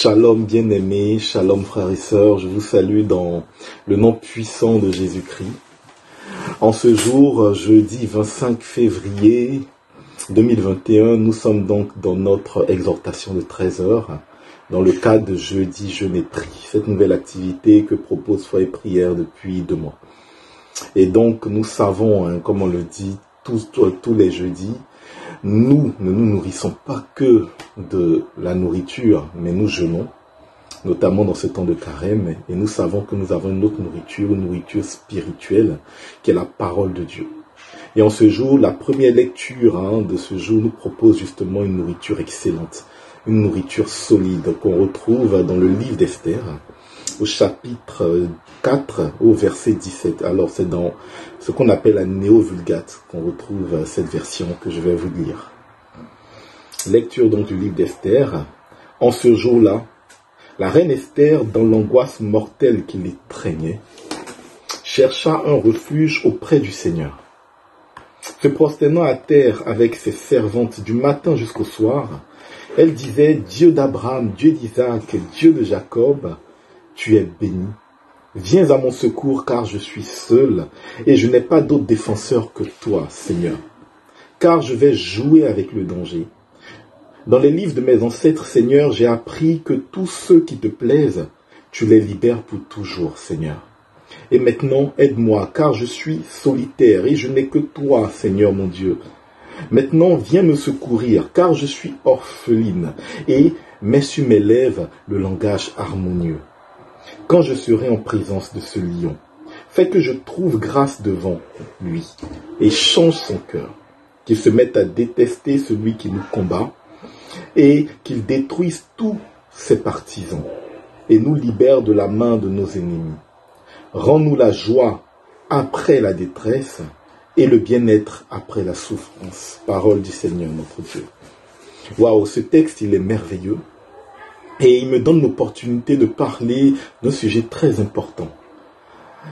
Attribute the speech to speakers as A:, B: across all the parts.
A: Shalom bien-aimés, shalom frères et sœurs, je vous salue dans le nom puissant de Jésus-Christ. En ce jour, jeudi 25 février 2021, nous sommes donc dans notre exhortation de 13 heures, dans le cadre de Jeudi Jeûne et Prie, cette nouvelle activité que propose Foi et Prière depuis 2 mois. Et donc nous savons, comme on le dit tous les jeudis, nous ne nous nourrissons pas que de la nourriture, mais nous jeûnons, notamment dans ce temps de carême, et nous savons que nous avons une autre nourriture, une nourriture spirituelle, qui est la parole de Dieu. Et en ce jour, la première lecture de ce jour nous propose justement une nourriture excellente, une nourriture solide qu'on retrouve dans le livre d'Esther, au chapitre 4, au verset 17. Alors c'est dans ce qu'on appelle la Néo-Vulgate qu'on retrouve cette version que je vais vous lire. Lecture donc du livre d'Esther. En ce jour-là, la reine Esther, dans l'angoisse mortelle qui l'étreignait, chercha un refuge auprès du Seigneur. Se prosternant à terre avec ses servantes du matin jusqu'au soir, elle disait: Dieu d'Abraham, Dieu d'Isaac, Dieu de Jacob, tu es béni. Viens à mon secours, car je suis seul, et je n'ai pas d'autre défenseur que toi, Seigneur. Car je vais jouer avec le danger. Dans les livres de mes ancêtres, Seigneur, j'ai appris que tous ceux qui te plaisent, tu les libères pour toujours, Seigneur. Et maintenant, aide-moi, car je suis solitaire, et je n'ai que toi, Seigneur mon Dieu. Maintenant, viens me secourir, car je suis orpheline, et mets sur mes lèvres le langage harmonieux. Quand je serai en présence de ce lion, fais que je trouve grâce devant lui, et change son cœur, qu'il se mette à détester celui qui nous combat, et qu'il détruise tous ses partisans, et nous libère de la main de nos ennemis. Rends-nous la joie après la détresse, et le bien-être après la souffrance. Parole du Seigneur notre Dieu. Waouh, ce texte, il est merveilleux. Et il me donne l'opportunité de parler d'un sujet très important.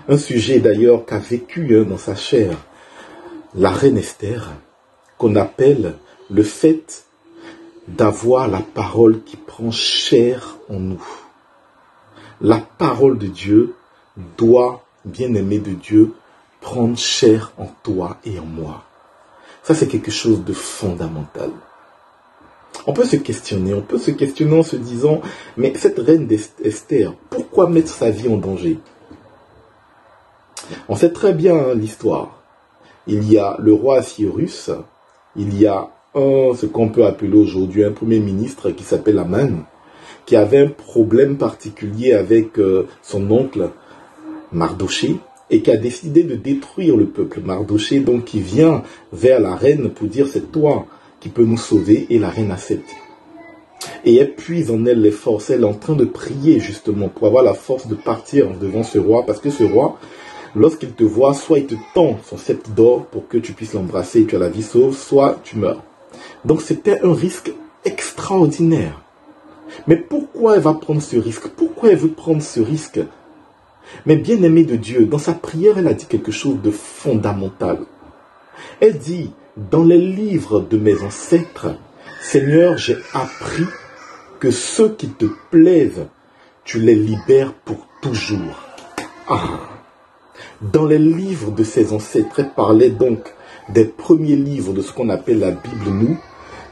A: Un sujet d'ailleurs qu'a vécu dans sa chair la reine Esther, qu'on appelle le fait d'avoir la parole qui prend chair en nous. La parole de Dieu doit, bien-aimé de Dieu, prendre chair en toi et en moi. Ça, c'est quelque chose de fondamental. On peut se questionner en se disant, mais cette reine d'Esther, pourquoi mettre sa vie en danger? On sait très bien l'histoire. Il y a le roi Assuérus, il y a ce qu'on peut appeler aujourd'hui un premier ministre qui s'appelle Aman, qui avait un problème particulier avec son oncle Mardoché, et qui a décidé de détruire le peuple. Mardoché, donc, qui vient vers la reine pour dire, c'est toi qui peut nous sauver, et la reine accepte. Et elle puise en elle les forces, elle est en train de prier justement pour avoir la force de partir devant ce roi, parce que ce roi, lorsqu'il te voit, soit il te tend son sceptre d'or pour que tu puisses l'embrasser et tu as la vie sauve, soit tu meurs. Donc c'était un risque extraordinaire. Mais pourquoi elle va prendre ce risque? Pourquoi elle veut prendre ce risque? Mais bien aimée de Dieu, dans sa prière, elle a dit quelque chose de fondamental. Elle dit, dans les livres de mes ancêtres, Seigneur, j'ai appris que ceux qui te plaisent, tu les libères pour toujours. Dans les livres de ses ancêtres, elle parlait donc des premiers livres de ce qu'on appelle la Bible, nous,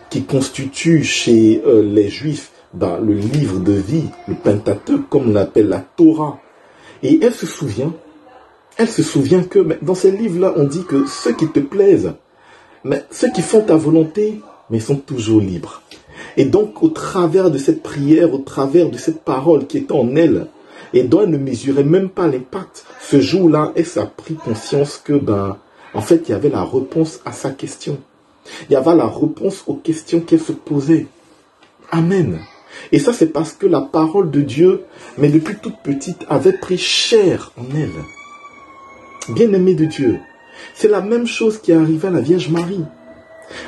A: qui constitue chez les Juifs le livre de vie, le Pentateuque, comme on appelle la Torah. Et elle se souvient que dans ces livres-là, on dit que ceux qui te plaisent, mais ceux qui font ta volonté, mais ils sont toujours libres. Et donc, au travers de cette prière, au travers de cette parole qui est en elle, et dont elle ne mesurait même pas l'impact, ce jour-là, elle s'est pris conscience que, en fait, il y avait la réponse à sa question. Il y avait la réponse aux questions qu'elle se posait. Amen. Et ça, c'est parce que la parole de Dieu, mais depuis toute petite, avait pris chair en elle. Bien-aimée de Dieu, c'est la même chose qui est arrivée à la Vierge Marie.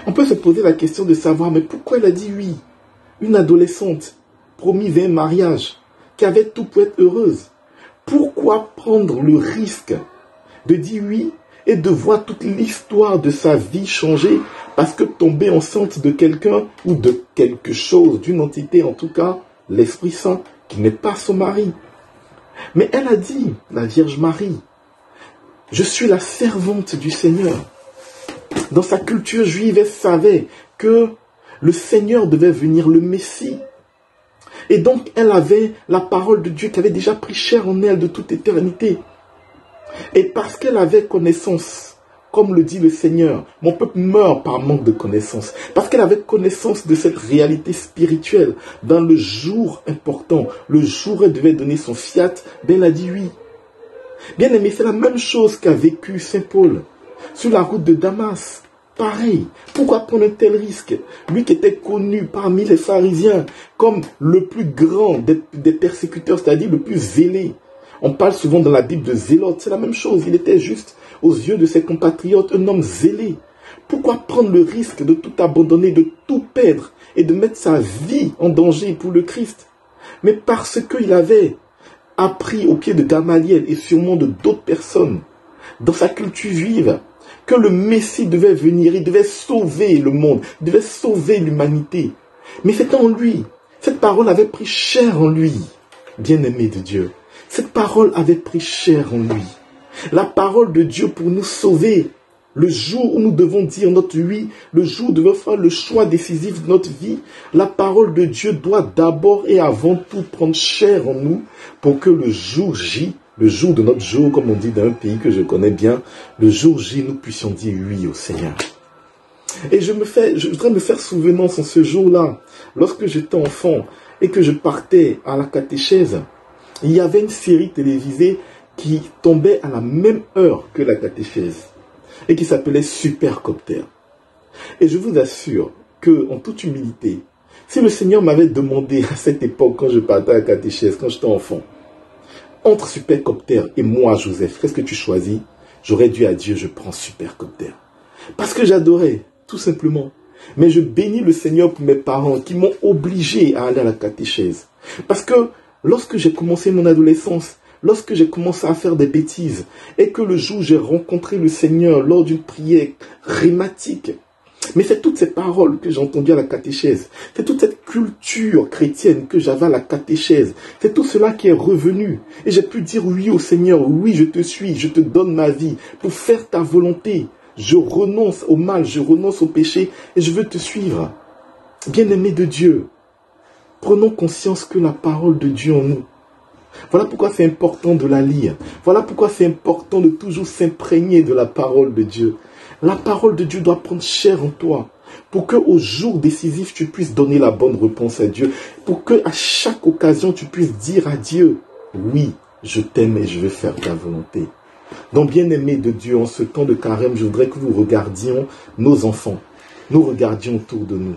A: On peut se poser la question de savoir, mais pourquoi elle a dit oui? Une adolescente, promise vers un mariage, qui avait tout pour être heureuse. Pourquoi prendre le risque de dire oui et de voir toute l'histoire de sa vie changer parce que tomber enceinte de quelqu'un ou de quelque chose, d'une entité en tout cas, l'Esprit Saint, qui n'est pas son mari. Mais elle a dit, la Vierge Marie, je suis la servante du Seigneur. Dans sa culture juive, elle savait que le Seigneur devait venir, le Messie. Et donc, elle avait la parole de Dieu qui avait déjà pris chair en elle de toute éternité. Et parce qu'elle avait connaissance, comme le dit le Seigneur, mon peuple meurt par manque de connaissance. Parce qu'elle avait connaissance de cette réalité spirituelle, dans le jour important, le jour où elle devait donner son fiat, ben elle a dit oui. Bien aimé, c'est la même chose qu'a vécu Saint Paul sur la route de Damas. Pareil, pourquoi prendre un tel risque? Lui qui était connu parmi les pharisiens comme le plus grand des persécuteurs, c'est-à-dire le plus zélé. On parle souvent dans la Bible de zélote, c'est la même chose. Il était juste, aux yeux de ses compatriotes, un homme zélé. Pourquoi prendre le risque de tout abandonner, de tout perdre et de mettre sa vie en danger pour le Christ? Mais parce qu'il avait appris au pied de Gamaliel et sûrement de d'autres personnes, dans sa culture juive, que le Messie devait venir, il devait sauver le monde, il devait sauver l'humanité. Mais c'était en lui. Cette parole avait pris chair en lui, bien-aimé de Dieu. Cette parole avait pris chair en lui. La parole de Dieu pour nous sauver. Le jour où nous devons dire notre oui, le jour où nous devons faire le choix décisif de notre vie, la parole de Dieu doit d'abord et avant tout prendre chair en nous pour que le jour J, le jour de notre jour, comme on dit dans un pays que je connais bien, le jour J, nous puissions dire oui au Seigneur. Et je voudrais me faire souvenance en ce jour-là, lorsque j'étais enfant et que je partais à la catéchèse, il y avait une série télévisée qui tombait à la même heure que la catéchèse et qui s'appelait Supercopter. Et je vous assure que, en toute humilité, si le Seigneur m'avait demandé à cette époque, quand je partais à la catéchèse, quand j'étais enfant, entre Supercopter et moi, Joseph, qu'est-ce que tu choisis? J'aurais dit à Dieu, je prends Supercopter. Parce que j'adorais, tout simplement. Mais je bénis le Seigneur pour mes parents qui m'ont obligé à aller à la catéchèse. Parce que lorsque j'ai commencé mon adolescence, lorsque j'ai commencé à faire des bêtises, et que le jour où j'ai rencontré le Seigneur lors d'une prière rhématique, mais c'est toutes ces paroles que j'ai entendues à la catéchèse, c'est toute cette culture chrétienne que j'avais à la catéchèse, c'est tout cela qui est revenu. Et j'ai pu dire oui au Seigneur, oui je te suis, je te donne ma vie pour faire ta volonté. Je renonce au mal, je renonce au péché et je veux te suivre. Bien-aimés de Dieu, prenons conscience que la parole de Dieu en nous, voilà pourquoi c'est important de la lire. Voilà pourquoi c'est important de toujours s'imprégner de la parole de Dieu. La parole de Dieu doit prendre chair en toi pour qu'au jour décisif, tu puisses donner la bonne réponse à Dieu. Pour qu'à chaque occasion, tu puisses dire à Dieu, oui, je t'aime et je veux faire ta volonté. Donc, bien-aimés de Dieu, en ce temps de carême, je voudrais que nous regardions nos enfants. Nous regardions autour de nous.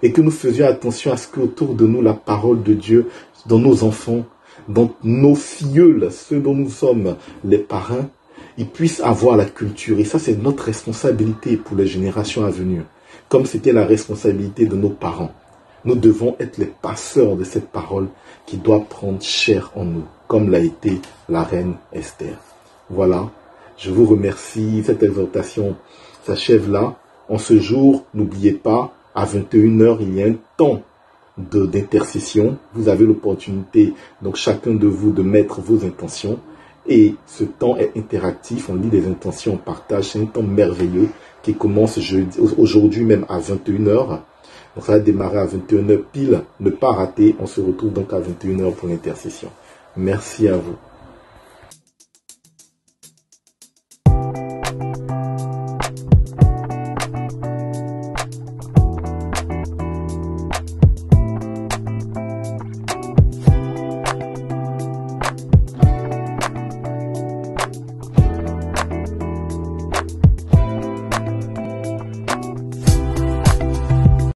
A: Et que nous faisions attention à ce qu'autour de nous, la parole de Dieu, dans nos enfants, dans nos filleuls, ceux dont nous sommes les parrains, ils puissent avoir la culture. Et ça, c'est notre responsabilité pour les générations à venir. Comme c'était la responsabilité de nos parents. Nous devons être les passeurs de cette parole qui doit prendre chair en nous, comme l'a été la reine Esther. Voilà, je vous remercie. Cette exhortation s'achève là. En ce jour, n'oubliez pas, à 21h, il y a un temps d'intercession. Vous avez l'opportunité, donc chacun de vous, de mettre vos intentions. Et ce temps est interactif, on lit des intentions, on partage. C'est un temps merveilleux qui commence aujourd'hui même à 21h. Donc ça va démarrer à 21h pile. Ne pas rater, on se retrouve donc à 21h pour l'intercession. Merci à vous.